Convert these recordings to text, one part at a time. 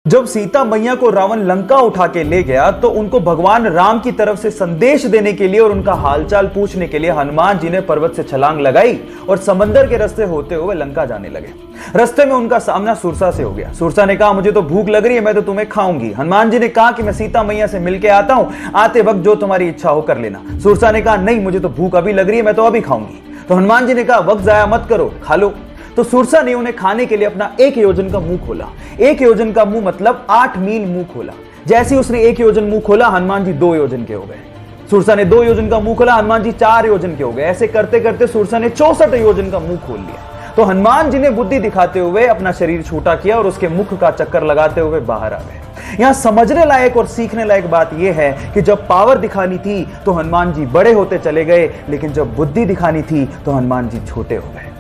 जब सीता मैया को रावण लंका उठा के ले गया तो उनको भगवान राम की तरफ से संदेश देने के लिए और उनका हालचाल पूछने के लिए हनुमान जी ने पर्वत से छलांग लगाई और समंदर के रास्ते होते हुए लंका जाने लगे। रास्ते में उनका सामना सुरसा से हो गया। सुरसा ने कहा, मुझे तो भूख लग रही है, मैं तो तुम्हें खाऊंगी। हनुमान जी ने कहा कि मैं सीता मैया से मिलके आता हूं, आते वक्त जो तुम्हारी इच्छा हो कर लेना। सुरसा ने कहा, नहीं, मुझे तो भूख अभी लग रही है, मैं तो अभी खाऊंगी। तो हनुमान जी ने कहा, वक्त जाया मत करो, खा लो। तो सुरसा ने उन्हें खाने के लिए अपना 1 योजन का मुंह खोला। 1 योजन का मुंह मतलब 8 मील मुंह खोला। जैसे ही उसने 1 योजन मुंह खोला, हनुमान जी 2 योजन के हो गए। सुरसा ने 2 योजन का मुंह खोला, हनुमान जी 4 योजन के हो गए। ऐसे करते करते सुरसा ने 64 योजन का मुंह खोल लिया। तो हनुमान जी ने बुद्धि दिखाते हुए अपना शरीर छोटा किया और उसके मुख का चक्कर लगाते हुए बाहर आ गए। यहां समझने लायक और सीखने लायक बात यह है कि जब पावर दिखानी थी तो हनुमान जी बड़े होते चले गए, लेकिन जब बुद्धि दिखानी थी तो हनुमान जी छोटे हो गए।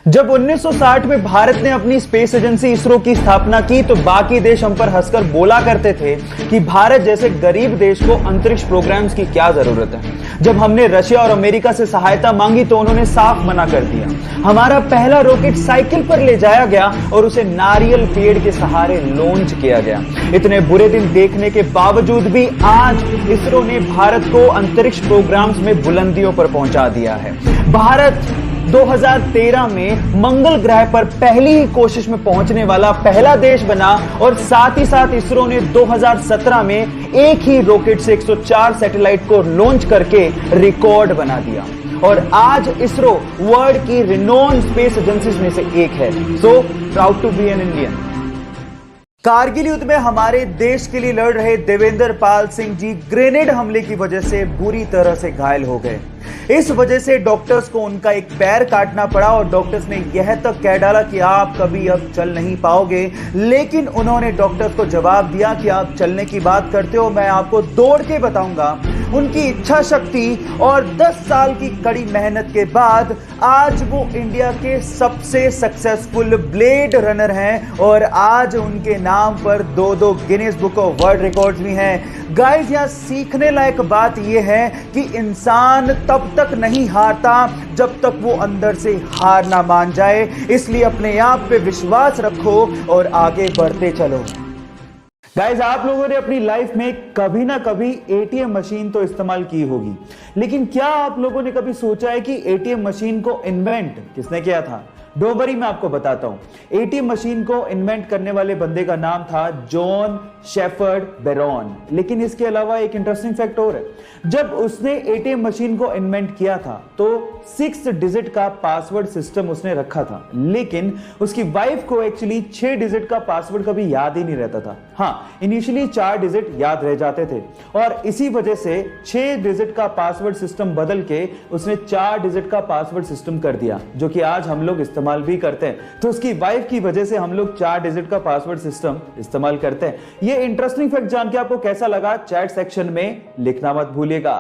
जब 1960 में भारत ने अपनी स्पेस एजेंसी इसरो की स्थापना की तो बाकी देश हम पर हंसकर बोला करते थे कि भारत जैसे गरीब देश को अंतरिक्ष प्रोग्राम्स की क्या जरूरत है। जब हमने रशिया और अमेरिका से सहायता मांगी तो उन्होंने साफ मना कर दिया। हमारा पहला रॉकेट साइकिल पर ले जाया गया और उसे नारियल पेड़ के सहारे लॉन्च किया गया। इतने बुरे दिन देखने के बावजूद भी आज इसरो ने भारत को अंतरिक्ष प्रोग्राम्स में बुलंदियों पर पहुंचा दिया है। भारत 2013 में मंगल ग्रह पर पहली ही कोशिश में पहुंचने वाला पहला देश बना और साथ ही साथ इसरो ने 2017 में एक ही रॉकेट से 104 सैटेलाइट को लॉन्च करके रिकॉर्ड बना दिया। और आज इसरो वर्ल्ड की रिनोन्ड स्पेस एजेंसीज में से एक है। So proud to be an Indian. Kargil युद्ध में हमारे देश के लिए लड़ रहे देवेंद्र पाल सिंह जी ग्रेनेड हमले की वजह से बुरी तरह से घायल हो गए। इस वजह से डॉक्टर्स को उनका एक पैर काटना पड़ा और डॉक्टर्स ने यह तक कह डाला कि आप कभी अब चल नहीं पाओगे। लेकिन उन्होंने डॉक्टर्स को जवाब दिया कि आप चलने की बात करते हो, मैं आपको दौड़ के बताऊंगा। उनकी इच्छा शक्ति और 10 साल की कड़ी मेहनत के बाद आज वो इंडिया के सबसे सक्सेसफुल ब्लेड रनर हैं और आज उनके नाम पर 2 Guinness book of world records भी हैं। गाइस, यहां सीखने लायक बात यह है कि इंसान तब तक नहीं हारता जब तक वो अंदर से हार ना मान जाए। इसलिए अपने आप पे विश्वास रखो और आगे बढ़ते चलो। गाइस, आप लोगों ने अपनी लाइफ में कभी ना कभी एटीएम मशीन तो इस्तेमाल की होगी, लेकिन क्या आप लोगों ने कभी सोचा है कि एटीएम मशीन को इन्वेंट किसने किया था? डोंट वरी, मैं आपको बताता हूं। एटीएम मशीन को इन्वेंट करने वाले बंदे का नाम था जॉन शेफर्ड बेरॉन। लेकिन इसके अलावा एक इंटरेस्टिंग फैक्ट और है। जब उसने एटीएम मशीन को इन्वेंट किया था तो 6 डिजिट का पासवर्ड सिस्टम उसने रखा था, लेकिन उसकी वाइफ को एक्चुअली 6 डिजिट का पासवर्ड कभी याद ही नहीं रहता था। हाँ, इनिशियली 4 डिजिट याद रह जाते थे और इसी वजह से 6 डिजिट का पासवर्ड सिस्टम बदल के उसने 4 डिजिट का पासवर्ड सिस्टम कर दिया, जो कि आज हम लोग इस्तेमाल भी करते हैं। तो उसकी वाइफ की वजह से हम लोग 4 डिजिट का पासवर्ड सिस्टम इस्तेमाल करते हैं। ये इंटरेस्टिंग फैक्ट जान के आपको कैसा लगा, चैट सेक्शन में लिखना मत भूलिएगा।